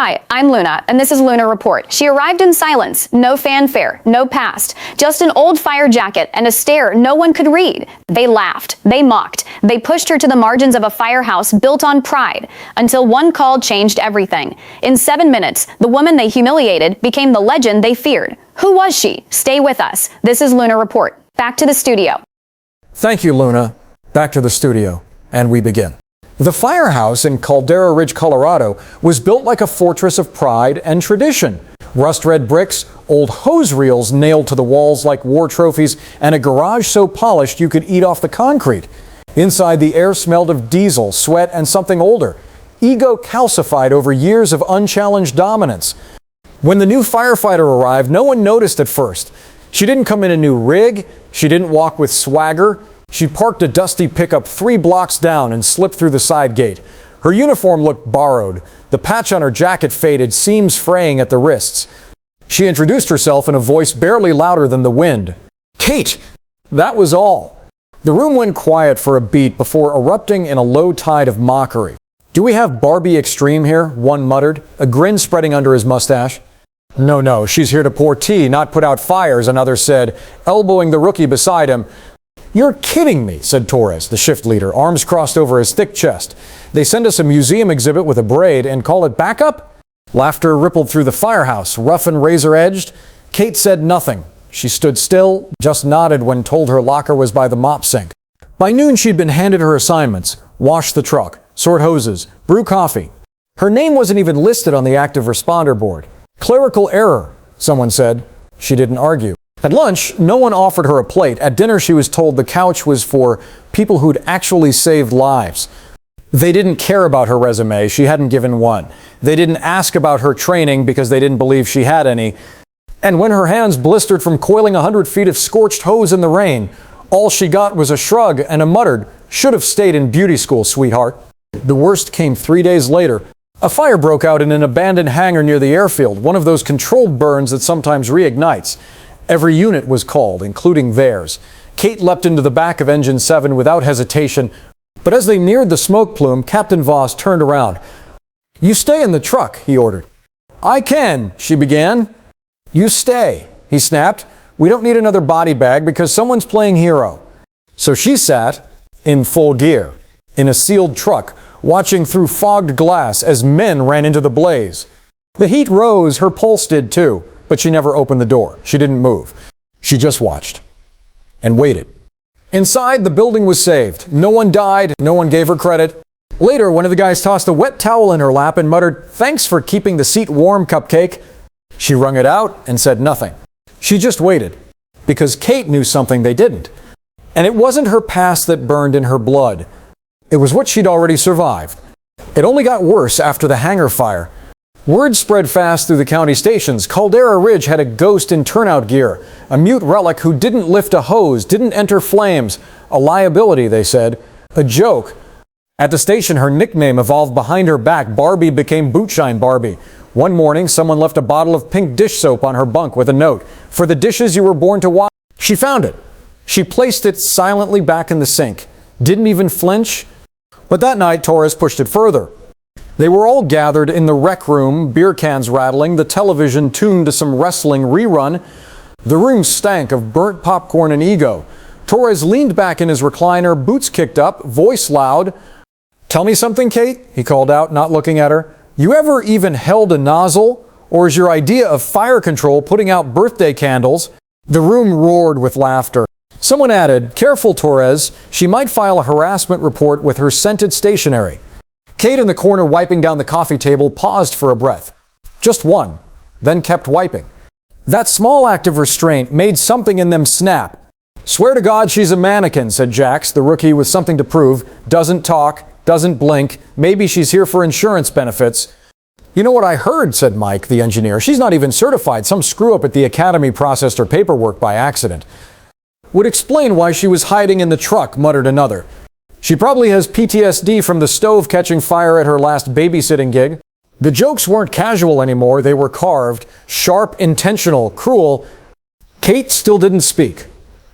Hi, I'm Luna, and this is Luna Report. She arrived in silence, no fanfare, no past, just an old fire jacket and a stare no one could read. They laughed, they mocked, they pushed her to the margins of a firehouse built on pride, until one call changed everything. In 7 minutes, the woman they humiliated became the legend they feared. Who was she? Stay with us. This is Luna Report. Back to the studio. Thank you, Luna. Back to the studio, and we begin. The Firehouse in Caldera Ridge, Colorado, was built like a fortress of pride and tradition. Rust-red bricks, old hose reels nailed to the walls like war trophies, and a garage so polished you could eat off the concrete. Inside, the air smelled of diesel, sweat, and something older. Ego calcified over years of unchallenged dominance. When the new firefighter arrived, no one noticed at first. She didn't come in a new rig. She didn't walk with swagger. She parked a dusty pickup 3 blocks down and slipped through the side gate. Her uniform looked borrowed, the patch on her jacket faded, seams fraying at the wrists. She introduced herself in a voice barely louder than the wind. "Kate!" That was all. The room went quiet for a beat before erupting in a low tide of mockery. "Do we have Barbie Extreme here?" one muttered, a grin spreading under his mustache. No, she's here to pour tea, not put out fires," another said, elbowing the rookie beside him. "You're kidding me," said Torres, the shift leader, arms crossed over his thick chest. "They send us a museum exhibit with a braid and call it backup?" Laughter rippled through the firehouse, rough and razor-edged. Kate said nothing. She stood still, just nodded when told her locker was by the mop sink. By noon, she'd been handed her assignments: wash the truck, sort hoses, brew coffee. Her name wasn't even listed on the active responder board. "Clerical error," someone said. She didn't argue. At lunch, no one offered her a plate. At dinner, she was told the couch was for people who'd actually saved lives. They didn't care about her resume. She hadn't given one. They didn't ask about her training because they didn't believe she had any. And when her hands blistered from coiling 100 feet of scorched hose in the rain, all she got was a shrug and a muttered, "Should have stayed in beauty school, sweetheart." The worst came 3 days later. A fire broke out in an abandoned hangar near the airfield, one of those controlled burns that sometimes reignites. Every unit was called, including theirs. Kate leapt into the back of Engine 7 without hesitation, but as they neared the smoke plume, Captain Voss turned around. "You stay in the truck," he ordered. "I can," she began. "You stay," he snapped. "We don't need another body bag because someone's playing hero." So she sat, in full gear, in a sealed truck, watching through fogged glass as men ran into the blaze. The heat rose, her pulse did too. But she never opened the door. She didn't move. She just watched and waited. Inside, the building was saved. No one died. No one gave her credit. Later, one of the guys tossed a wet towel in her lap and muttered, "Thanks for keeping the seat warm, Cupcake." She wrung it out and said nothing. She just waited, because Kate knew something they didn't. And it wasn't her past that burned in her blood. It was what she'd already survived. It only got worse after the hangar fire. Word spread fast through the county stations. Caldera Ridge had a ghost in turnout gear, a mute relic who didn't lift a hose, didn't enter flames. A liability, they said. A joke. At the station, her nickname evolved behind her back. Barbie became Bootshine Barbie. One morning, someone left a bottle of pink dish soap on her bunk with a note, "For the dishes you were born to wash." She found it. She placed it silently back in the sink. Didn't even flinch. But that night, Torres pushed it further. They were all gathered in the rec room, beer cans rattling, the television tuned to some wrestling rerun. The room stank of burnt popcorn and ego. Torres leaned back in his recliner, boots kicked up, voice loud. "Tell me something, Kate," he called out, not looking at her. "You ever even held a nozzle? Or is your idea of fire control putting out birthday candles?" The room roared with laughter. Someone added, "Careful, Torres. She might file a harassment report with her scented stationery." Kate in the corner wiping down the coffee table paused for a breath. Just one, then kept wiping. That small act of restraint made something in them snap. "Swear to God she's a mannequin," said Jax, the rookie with something to prove. "Doesn't talk, doesn't blink. Maybe she's here for insurance benefits." "You know what I heard," said Mike, the engineer. "She's not even certified. Some screw-up at the academy processed her paperwork by accident." "Would explain why she was hiding in the truck," muttered another. "She probably has PTSD from the stove catching fire at her last babysitting gig." The jokes weren't casual anymore. They were carved, sharp, intentional, cruel. Kate still didn't speak.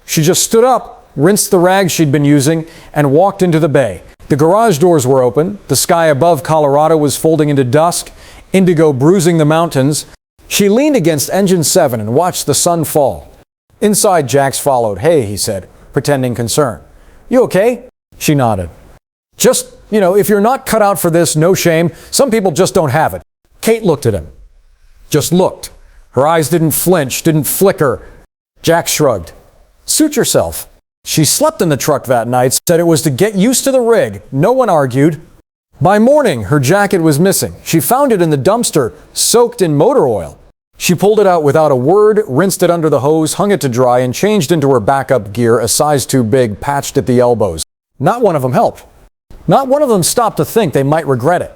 She just stood up, rinsed the rags she'd been using, and walked into the bay. The garage doors were open. The sky above Colorado was folding into dusk. indigo bruising the mountains. She leaned against engine 7 and watched the sun fall. Inside, Jax followed. "Hey," he said, pretending concern. "You okay?" She nodded. "Just, if you're not cut out for this, no shame. Some people just don't have it." Kate looked at him. Just looked. Her eyes didn't flinch, didn't flicker. Jax shrugged. "Suit yourself." She slept in the truck that night, said it was to get used to the rig. No one argued. By morning, her jacket was missing. She found it in the dumpster, soaked in motor oil. She pulled it out without a word, rinsed it under the hose, hung it to dry, and changed into her backup gear, a size too big, patched at the elbows. Not one of them helped. Not one of them stopped to think they might regret it,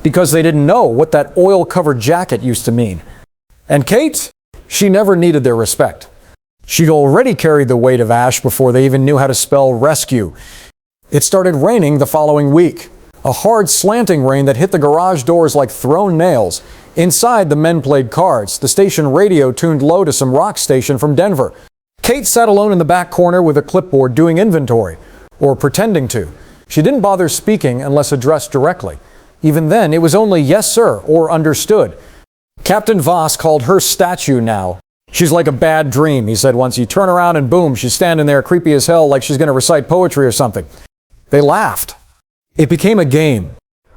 because they didn't know what that oil-covered jacket used to mean. And Kate, she never needed their respect. She'd already carried the weight of ash before they even knew how to spell rescue. It started raining the following week. A hard, slanting rain that hit the garage doors like thrown nails. Inside, the men played cards. The station radio tuned low to some rock station from Denver. Kate sat alone in the back corner with a clipboard doing inventory, or pretending to. She didn't bother speaking unless addressed directly. Even then, it was only yes, sir, or understood. Captain Voss called her statue now. "She's like a bad dream," he said once. "You turn around and boom, she's standing there creepy as hell like she's going to recite poetry or something." They laughed. It became a game.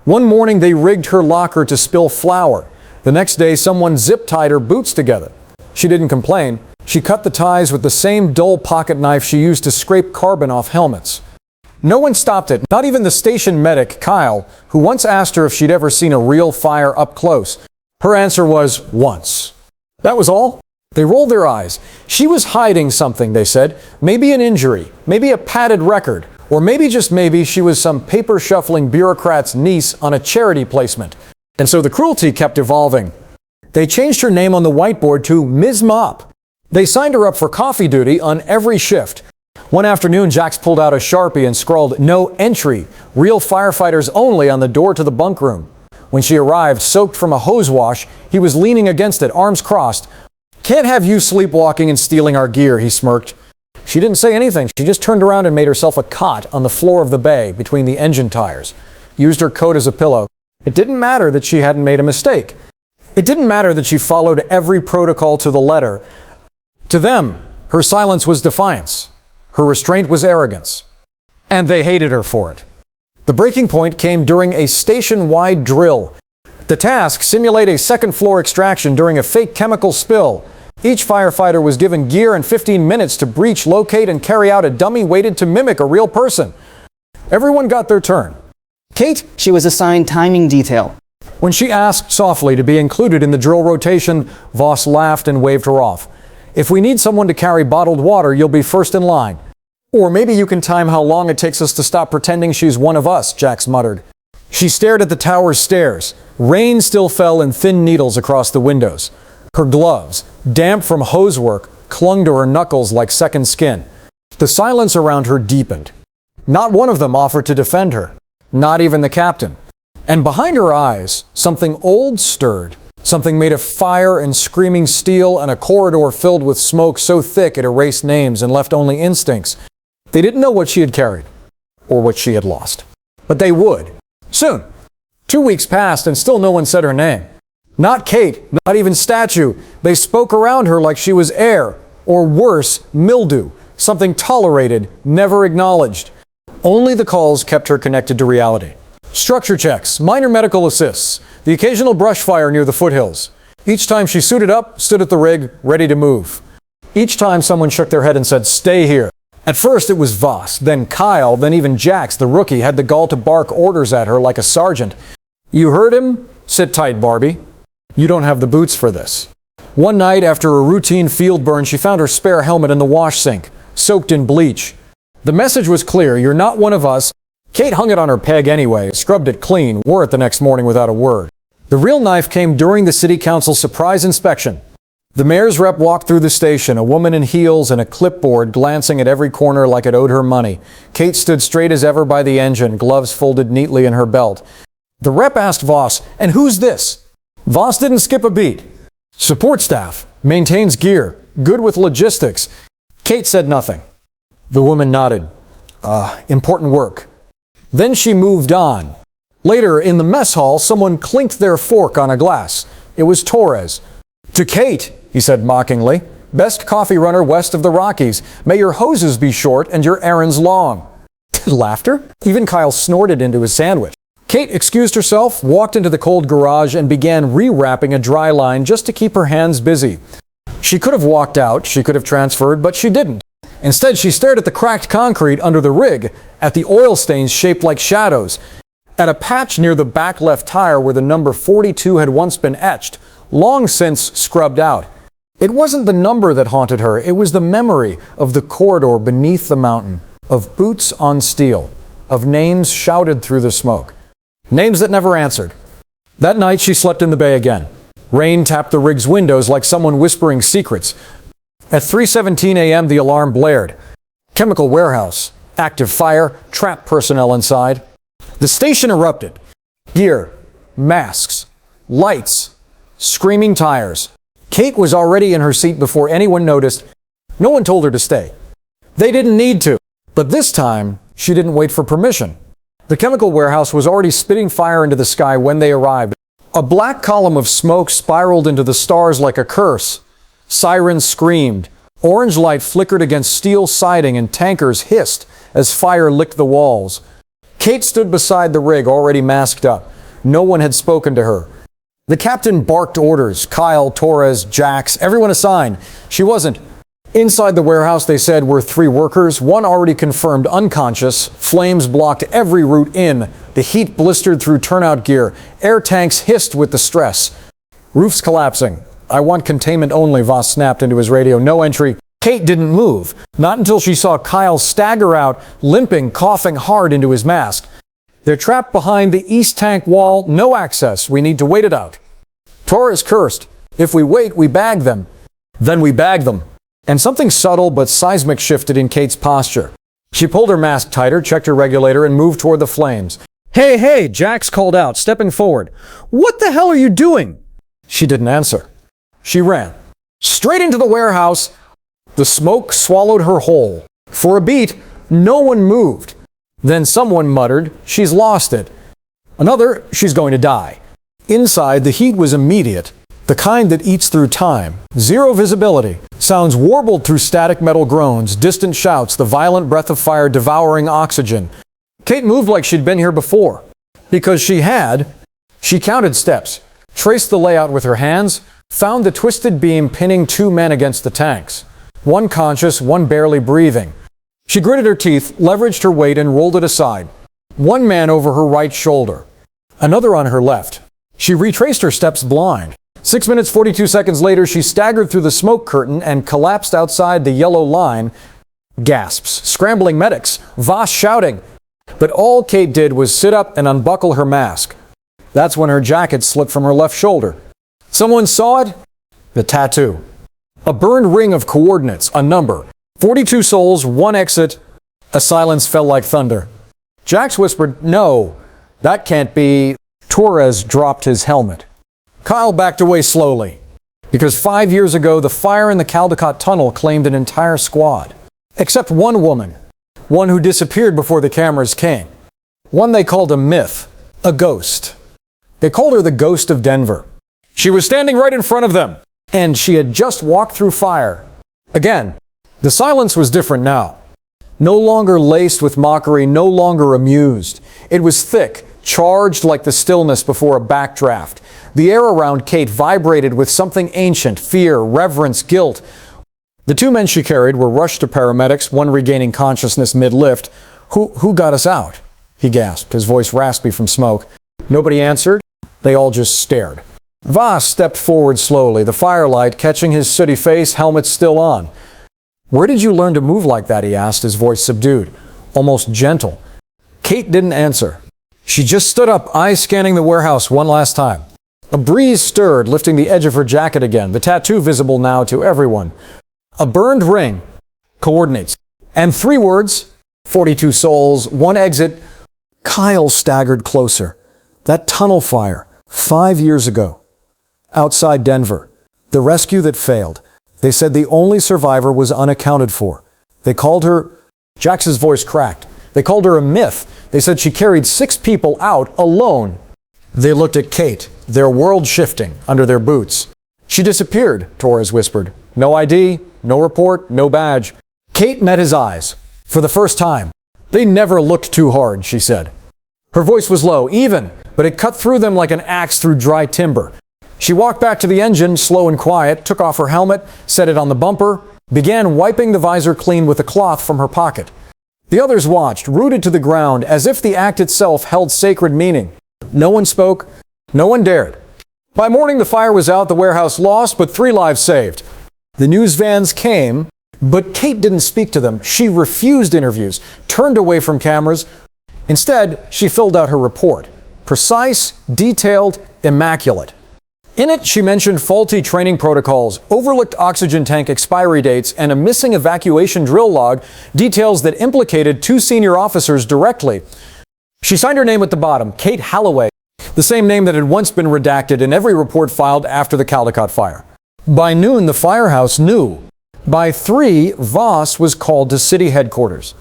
One morning they rigged her locker to spill flour. The next day someone zip-tied her boots together. She didn't complain. She cut the ties with the same dull pocket knife she used to scrape carbon off helmets. No one stopped it, not even the station medic, Kyle, who once asked her if she'd ever seen a real fire up close. Her answer was, once. That was all. They rolled their eyes. She was hiding something, they said. Maybe an injury, maybe a padded record, or maybe, just maybe, she was some paper-shuffling bureaucrat's niece on a charity placement. And so the cruelty kept evolving. They changed her name on the whiteboard to Ms. Mop. They signed her up for coffee duty on every shift. One afternoon, Jax pulled out a Sharpie and scrawled, "No entry, real firefighters only," on the door to the bunk room. When she arrived, soaked from a hose wash, he was leaning against it, arms crossed. "Can't have you sleepwalking and stealing our gear," he smirked. She didn't say anything. She just turned around and made herself a cot on the floor of the bay between the engine tires. Used her coat as a pillow. It didn't matter that she hadn't made a mistake. It didn't matter that she followed every protocol to the letter. To them, her silence was defiance. Her restraint was arrogance. And they hated her for it. The breaking point came during a station-wide drill. The task, simulate a second-floor extraction during a fake chemical spill. Each firefighter was given gear and 15 minutes to breach, locate, and carry out a dummy weighted to mimic a real person. Everyone got their turn. Kate, She was assigned timing detail. when she asked softly to be included in the drill rotation, Voss laughed and waved her off. "If we need someone to carry bottled water, you'll be first in line. Or maybe you can time how long it takes us to stop pretending she's one of us," Jax muttered. She stared at the tower's stairs. Rain still fell in thin needles across the windows. Her gloves, damp from hose work, clung to her knuckles like second skin. The silence around her deepened. Not one of them offered to defend her. Not even the captain. And behind her eyes, something old stirred. Something made of fire and screaming steel, and a corridor filled with smoke so thick it erased names and left only instincts. They didn't know what she had carried, or what she had lost. But they would. Soon. 2 weeks passed and still no one said her name. Not Kate, not even statue. They spoke around her like she was air, or worse, mildew. Something tolerated, never acknowledged. Only the calls kept her connected to reality. Structure checks, minor medical assists, the occasional brush fire near the foothills. Each time she suited up, stood at the rig, ready to move. Each time someone shook their head and said, "Stay here." At first it was Voss, then Kyle, then even Jax, the rookie, had the gall to bark orders at her like a sergeant. "You heard him? Sit tight, Barbie. You don't have the boots for this." One night, after a routine field burn, she found her spare helmet in the wash sink, soaked in bleach. The message was clear: "You're not one of us." Kate hung it on her peg anyway, scrubbed it clean, wore it the next morning without a word. The real knife came during the city council surprise inspection. The mayor's rep walked through the station, a woman in heels and a clipboard glancing at every corner like it owed her money. Kate stood straight as ever by the engine, gloves folded neatly in her belt. The rep asked Voss, "And who's this?" Voss didn't skip a beat. "Support staff, maintains gear, good with logistics." Kate said nothing. The woman nodded. Important work." Then she moved on. Later, in the mess hall, someone clinked their fork on a glass. It was Torres. "To Kate," he said mockingly, "best coffee runner west of the Rockies. May your hoses be short and your errands long." Laughter? Even Kyle snorted into his sandwich. Kate excused herself, walked into the cold garage, and began rewrapping a dry line just to keep her hands busy. She could have walked out, she could have transferred, but she didn't. Instead, she stared at the cracked concrete under the rig, at the oil stains shaped like shadows, at a patch near the back left tire where the number 42 had once been etched, long since scrubbed out. It wasn't the number that haunted her, it was the memory of the corridor beneath the mountain, of boots on steel, of names shouted through the smoke. Names that never answered. That night she slept in the bay again. Rain tapped the rig's windows like someone whispering secrets. At 3:17 a.m. the alarm blared. Chemical warehouse. Active fire. Trapped personnel inside. The station erupted. Gear. Masks. Lights. Screaming tires. Kate was already in her seat before anyone noticed. No one told her to stay. They didn't need to. But this time, she didn't wait for permission. The chemical warehouse was already spitting fire into the sky when they arrived. A black column of smoke spiraled into the stars like a curse. Sirens screamed. Orange light flickered against steel siding and tankers hissed as fire licked the walls. Kate stood beside the rig, already masked up. No one had spoken to her. The captain barked orders. Kyle, Torres, Jax, everyone assigned. She wasn't. Inside the warehouse, they said, were 3 workers, one already confirmed unconscious. Flames blocked every route in. The heat blistered through turnout gear. Air tanks hissed with the stress. Roofs collapsing. "I want containment only," Voss snapped into his radio. "No entry." Kate didn't move. Not until she saw Kyle stagger out, limping, coughing hard into his mask. "They're trapped behind the east tank wall. No access. We need to wait it out." Torres cursed. "If we wait, we bag them." Then we bag them. And something subtle but seismic shifted in Kate's posture. She pulled her mask tighter, checked her regulator, and moved toward the flames. "Hey, hey," Jax called out, stepping forward. "What the hell are you doing?" She didn't answer. She ran. Straight into the warehouse. The smoke swallowed her whole. For a beat, no one moved. Then someone muttered, "She's lost it." Another, "She's going to die." Inside, the heat was immediate. The kind that eats through time. Zero visibility. Sounds warbled through static metal groans, distant shouts, the violent breath of fire devouring oxygen. Kate moved like she'd been here before. Because she had. She counted steps, traced the layout with her hands, found the twisted beam pinning 2 men against the tanks. One conscious, one barely breathing. She gritted her teeth, leveraged her weight, and rolled it aside. One man over her right shoulder. Another on her left. She retraced her steps blind. 6 minutes, 42 seconds later, she staggered through the smoke curtain and collapsed outside the yellow line. Gasps, scrambling medics, Voss shouting. But all Kate did was sit up and unbuckle her mask. That's when her jacket slipped from her left shoulder. Someone saw it? The tattoo. A burned ring of coordinates, a number. 42 souls, 1 exit. A silence fell like thunder. Jax whispered, "No, that can't be." Torres dropped his helmet. Kyle backed away slowly, because 5 years ago, the fire in the Caldecott Tunnel claimed an entire squad. Except one woman, one who disappeared before the cameras came. One they called a myth, a ghost. They called her the Ghost of Denver. She was standing right in front of them, and she had just walked through fire. Again, the silence was different now. No longer laced with mockery, no longer amused. It was thick, charged like the stillness before a backdraft. The air around Kate vibrated with something ancient, fear, reverence, guilt. The 2 men she carried were rushed to paramedics, one regaining consciousness mid-lift. Who got us out?" he gasped, his voice raspy from smoke. Nobody answered. They all just stared. Voss stepped forward slowly, the firelight catching his sooty face, helmet still on. "Where did you learn to move like that?" he asked, his voice subdued, almost gentle. Kate didn't answer. She just stood up, eyes scanning the warehouse one last time. A breeze stirred, lifting the edge of her jacket again, the tattoo visible now to everyone. A burned ring, coordinates, and 3 words, 42 souls, 1 exit. Kyle staggered closer. That tunnel fire, 5 years ago. Outside Denver. The rescue that failed. They said the only survivor was unaccounted for. They called her... Jax's voice cracked. They called her a myth. They said she carried 6 people out alone. They looked at Kate, their world shifting under their boots. She disappeared, Torres whispered. No ID, no report, no badge. Kate met his eyes for the first time. They never looked too hard, she said. Her voice was low, even, but it cut through them like an axe through dry timber. She walked back to the engine, slow and quiet, took off her helmet, set it on the bumper, began wiping the visor clean with a cloth from her pocket. The others watched, rooted to the ground, as if the act itself held sacred meaning. No one spoke, no one dared. By morning, the fire was out, the warehouse lost, but 3 lives saved. The news vans came, but Kate didn't speak to them. She refused interviews, turned away from cameras. Instead, she filled out her report. Precise, detailed, immaculate. In it, she mentioned faulty training protocols, overlooked oxygen tank expiry dates, and a missing evacuation drill log, details that implicated 2 senior officers directly. She signed her name at the bottom, Kate Holloway, the same name that had once been redacted in every report filed after the Caldecott fire. By noon, the Firehouse knew. By 3, Voss was called to city headquarters.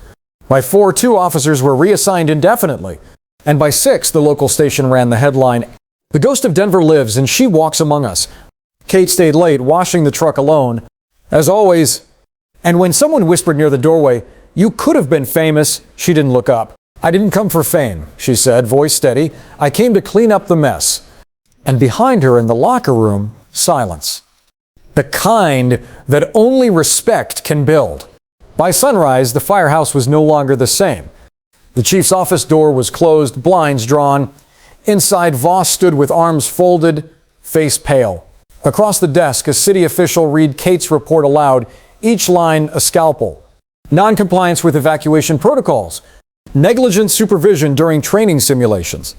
By 4, 2 officers were reassigned indefinitely. And by 6, the local station ran the headline, "The ghost of Denver lives and she walks among us." Kate stayed late, washing the truck alone, as always. And when someone whispered near the doorway, "You could have been famous," she didn't look up. "I didn't come for fame," she said, voice steady. "I came to clean up the mess." And behind her in the locker room, silence. The kind that only respect can build. By sunrise, the Firehouse was no longer the same. The chief's office door was closed, blinds drawn. Inside, Voss stood with arms folded, face pale. Across the desk, a city official read Kate's report aloud, each line a scalpel. Non-compliance with evacuation protocols. Negligent supervision during training simulations.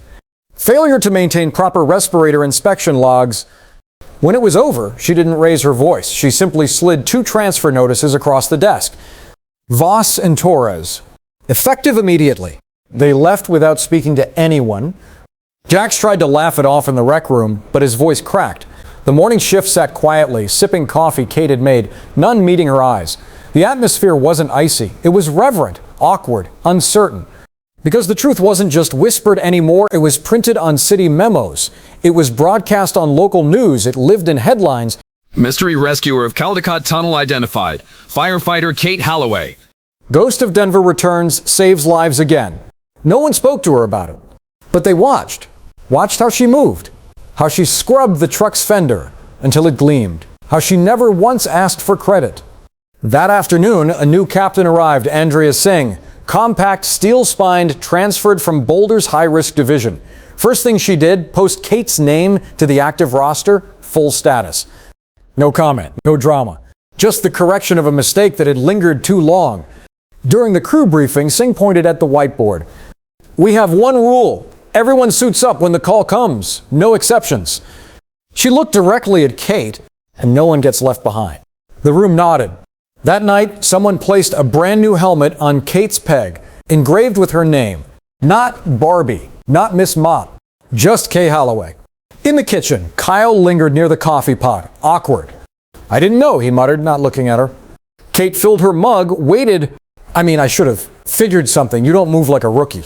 Failure to maintain proper respirator inspection logs. When it was over, she didn't raise her voice. She simply slid 2 transfer notices across the desk. Voss and Torres. Effective immediately. They left without speaking to anyone. Jax tried to laugh it off in the rec room, but his voice cracked. The morning shift sat quietly, sipping coffee Kate had made, none meeting her eyes. The atmosphere wasn't icy. It was reverent, awkward, uncertain. Because the truth wasn't just whispered anymore, it was printed on city memos. It was broadcast on local news. It lived in headlines. Mystery rescuer of Caldecott Tunnel identified. Firefighter Kate Holloway. Ghost of Denver returns, saves lives again. No one spoke to her about it. But they watched how she moved, how she scrubbed the truck's fender until it gleamed, how she never once asked for credit. That afternoon, a new captain arrived, Andrea Singh, compact, steel-spined, transferred from Boulder's high-risk division. First thing she did, post Kate's name to the active roster, full status. No comment, no drama, just the correction of a mistake that had lingered too long. During the crew briefing, Singh pointed at the whiteboard. "We have one rule. Everyone suits up when the call comes. No exceptions." She looked directly at Kate, and no one gets left behind. The room nodded. That night, someone placed a brand new helmet on Kate's peg, engraved with her name. Not Barbie, not Miss Mott, just Kay Holloway. In the kitchen, Kyle lingered near the coffee pot, awkward. "I didn't know," he muttered, not looking at her. Kate filled her mug, waited. I should have figured something. You don't move like a rookie."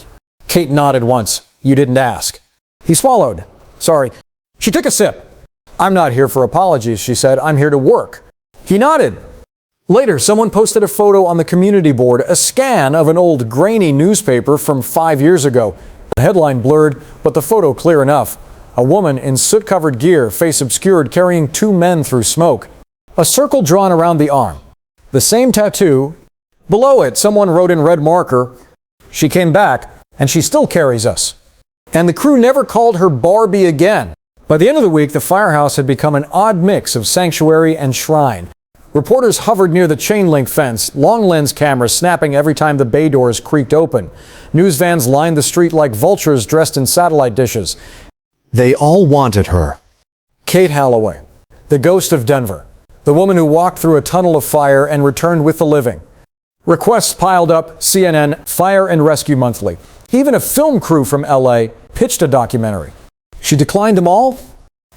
Kate nodded once. "You didn't ask." He swallowed. "Sorry." She took a sip. "I'm not here for apologies," she said. "I'm here to work." He nodded. Later, someone posted a photo on the community board, a scan of an old grainy newspaper from 5 years ago. The headline blurred, but the photo clear enough. A woman in soot-covered gear, face obscured, carrying 2 men through smoke. A circle drawn around the arm. The same tattoo. Below it, someone wrote in red marker, "She came back, and she still carries us." And the crew never called her Barbie again. By the end of the week, the Firehouse had become an odd mix of sanctuary and shrine. Reporters hovered near the chain-link fence, long-lens cameras snapping every time the bay doors creaked open. News vans lined the street like vultures dressed in satellite dishes. They all wanted her. Kate Holloway, the ghost of Denver, the woman who walked through a tunnel of fire and returned with the living. Requests piled up, CNN, Fire and Rescue Monthly. Even a film crew from LA pitched a documentary. She declined them all,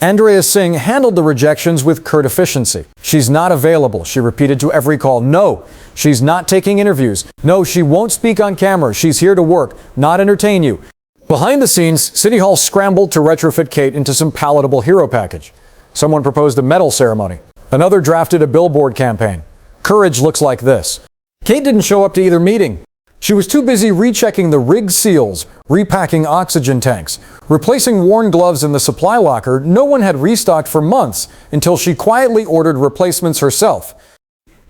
Andrea Singh handled the rejections with curt efficiency. She's not available, she repeated to every call. No, she's not taking interviews. No, she won't speak on camera. She's here to work, not entertain you. Behind the scenes, City Hall scrambled to retrofit Kate into some palatable hero package. Someone proposed a medal ceremony. Another drafted a billboard campaign. Courage looks like this. Kate didn't show up to either meeting. She was too busy rechecking the rig seals, repacking oxygen tanks, replacing worn gloves in the supply locker no one had restocked for months until she quietly ordered replacements herself.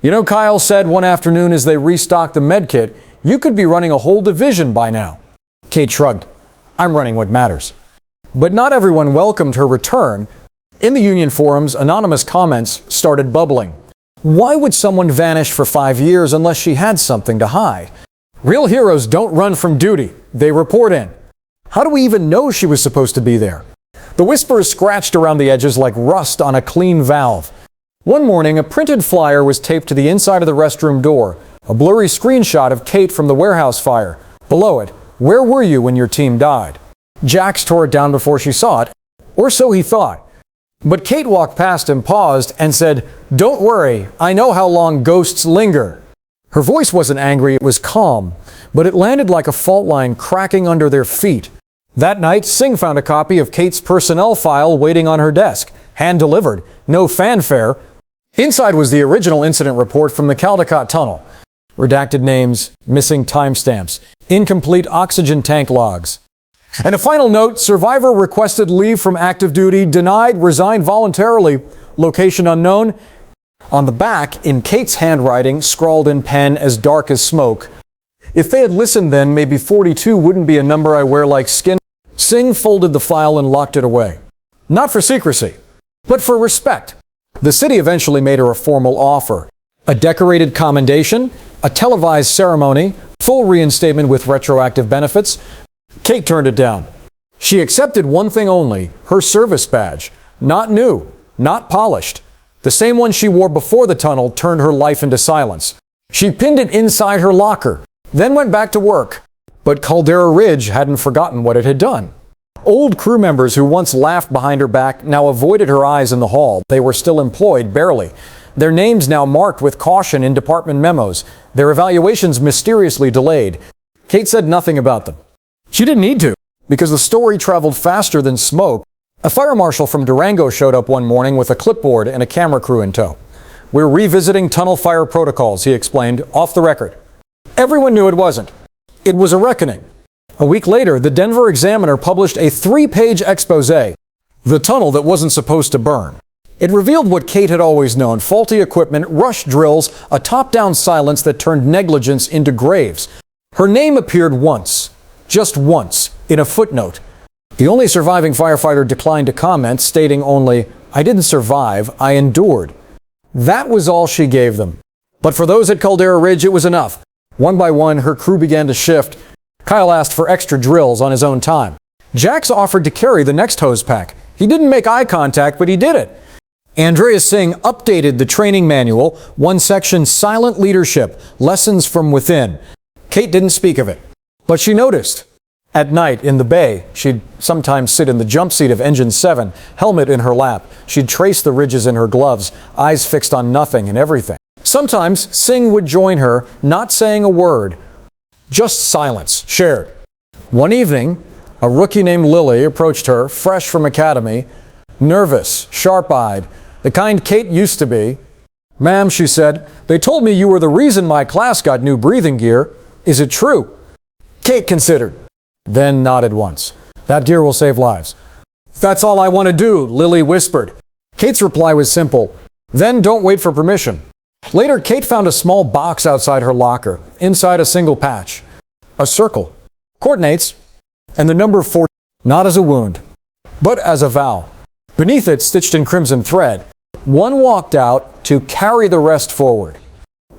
You know, Kyle said one afternoon as they restocked the med kit, you could be running a whole division by now. Kate shrugged. I'm running what matters. But not everyone welcomed her return. In the union forums, anonymous comments started bubbling. Why would someone vanish for 5 years unless she had something to hide? Real heroes don't run from duty. They report in. How do we even know she was supposed to be there? The whispers scratched around the edges like rust on a clean valve. One morning, a printed flyer was taped to the inside of the restroom door, a blurry screenshot of Kate from the warehouse fire. Below it, where were you when your team died? Jax tore it down before she saw it, or so he thought. But Kate walked past him, paused, and said, "Don't worry, I know how long ghosts linger." Her voice wasn't angry, it was calm, but it landed like a fault line cracking under their feet. That night, Singh found a copy of Kate's personnel file waiting on her desk, hand-delivered, no fanfare. Inside was the original incident report from the Caldecott Tunnel. Redacted names, missing timestamps, incomplete oxygen tank logs. And a final note, survivor requested leave from active duty, denied, resigned voluntarily, location unknown. On the back, in Kate's handwriting, scrawled in pen as dark as smoke, if they had listened then, maybe 42 wouldn't be a number I wear like skin. Singh folded the file and locked it away. Not for secrecy, but for respect. The city eventually made her a formal offer. A decorated commendation, a televised ceremony, full reinstatement with retroactive benefits. Kate turned it down. She accepted one thing only, her service badge. Not new, not polished. The same one she wore before the tunnel turned her life into silence. She pinned it inside her locker, then went back to work. But Caldera Ridge hadn't forgotten what it had done. Old crew members who once laughed behind her back now avoided her eyes in the hall. They were still employed, barely. Their names now marked with caution in department memos. Their evaluations mysteriously delayed. Kate said nothing about them. She didn't need to, because the story traveled faster than smoke. A fire marshal from Durango showed up one morning with a clipboard and a camera crew in tow. We're revisiting tunnel fire protocols, he explained, off the record. Everyone knew it wasn't. It was a reckoning. A week later, the Denver Examiner published a 3-page expose, the tunnel that wasn't supposed to burn. It revealed what Kate had always known, faulty equipment, rush drills, a top-down silence that turned negligence into graves. Her name appeared once, just once, in a footnote. The only surviving firefighter declined to comment, stating only, "I didn't survive, I endured." That was all she gave them. But for those at Caldera Ridge, it was enough. One by one, her crew began to shift. Kyle asked for extra drills on his own time. Jax offered to carry the next hose pack. He didn't make eye contact, but he did it. Andrea Singh updated the training manual, one section, Silent Leadership, Lessons from Within. Kate didn't speak of it, but she noticed. At night, in the bay, she'd sometimes sit in the jump seat of Engine 7, helmet in her lap. She'd trace the ridges in her gloves, eyes fixed on nothing and everything. Sometimes Singh would join her, not saying a word. Just silence, shared. One evening, a rookie named Lily approached her, fresh from academy, nervous, sharp-eyed, the kind Kate used to be. "Ma'am," she said, "they told me you were the reason my class got new breathing gear. Is it true?" Kate considered, then nodded once. "That gear will save lives." "That's all I want to do," Lily whispered. Kate's reply was simple, "Then don't wait for permission." Later, Kate found a small box outside her locker, inside a single patch. A circle. Coordinates. And the number 4, not as a wound, but as a vow. Beneath it, stitched in crimson thread, one walked out to carry the rest forward.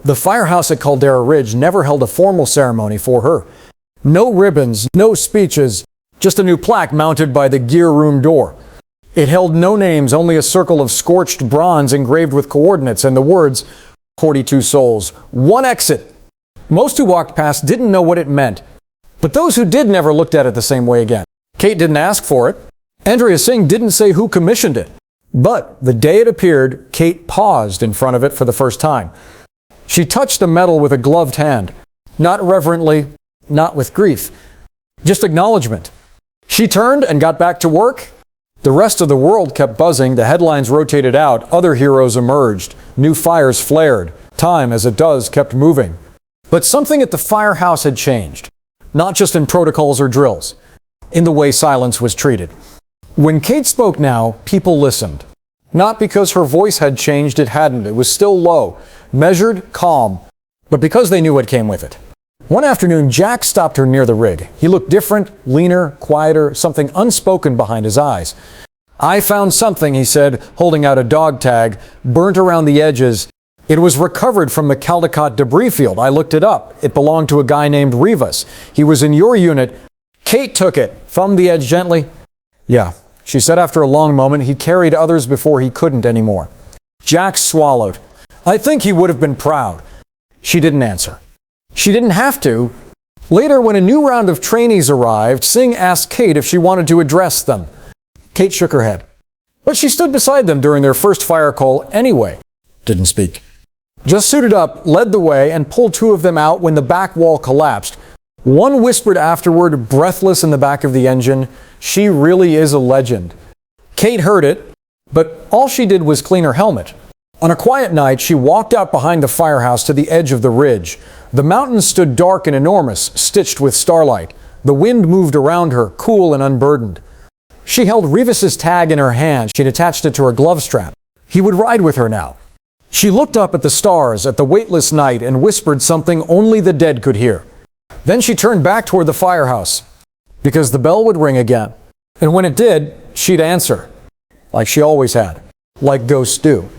The firehouse at Caldera Ridge never held a formal ceremony for her. No ribbons, no speeches, just a new plaque mounted by the gear room door. It held no names, only a circle of scorched bronze engraved with coordinates and the words, 42 souls, one exit. Most who walked past didn't know what it meant, but those who did never looked at it the same way again. Kate didn't ask for it. Andrea Singh didn't say who commissioned it, but the day it appeared, Kate paused in front of it for the first time. She touched the metal with a gloved hand, not reverently, not with grief, just acknowledgement. She turned and got back to work. The rest of the world kept buzzing, the headlines rotated out, other heroes emerged, new fires flared, time, as it does, kept moving. But something at the Firehouse had changed, not just in protocols or drills, in the way silence was treated. When Kate spoke now, people listened. Not because her voice had changed, it hadn't. It was still low, measured, calm, but because they knew what came with it. One afternoon, Jack stopped her near the rig. He looked different, leaner, quieter, something unspoken behind his eyes. "I found something," he said, holding out a dog tag, burnt around the edges. "It was recovered from the Caldecott debris field. I looked it up. It belonged to a guy named Rivas. He was in your unit." Kate took it, thumbed the edge gently. "Yeah," she said after a long moment. He carried others before he couldn't anymore. Jack swallowed. "I think he would have been proud." She didn't answer. She didn't have to. Later, when a new round of trainees arrived, Singh asked Kate if she wanted to address them. Kate shook her head. But she stood beside them during their first fire call anyway. Didn't speak. Just suited up, led the way, and pulled two of them out when the back wall collapsed. One whispered afterward, breathless in the back of the engine, "She really is a legend." Kate heard it, but all she did was clean her helmet. On a quiet night, she walked out behind the firehouse to the edge of the ridge. The mountains stood dark and enormous, stitched with starlight. The wind moved around her, cool and unburdened. She held Rivas's tag in her hand. She'd attached it to her glove strap. He would ride with her now. She looked up at the stars, at the weightless night, and whispered something only the dead could hear. Then she turned back toward the firehouse, because the bell would ring again. And when it did, she'd answer, like she always had, like ghosts do.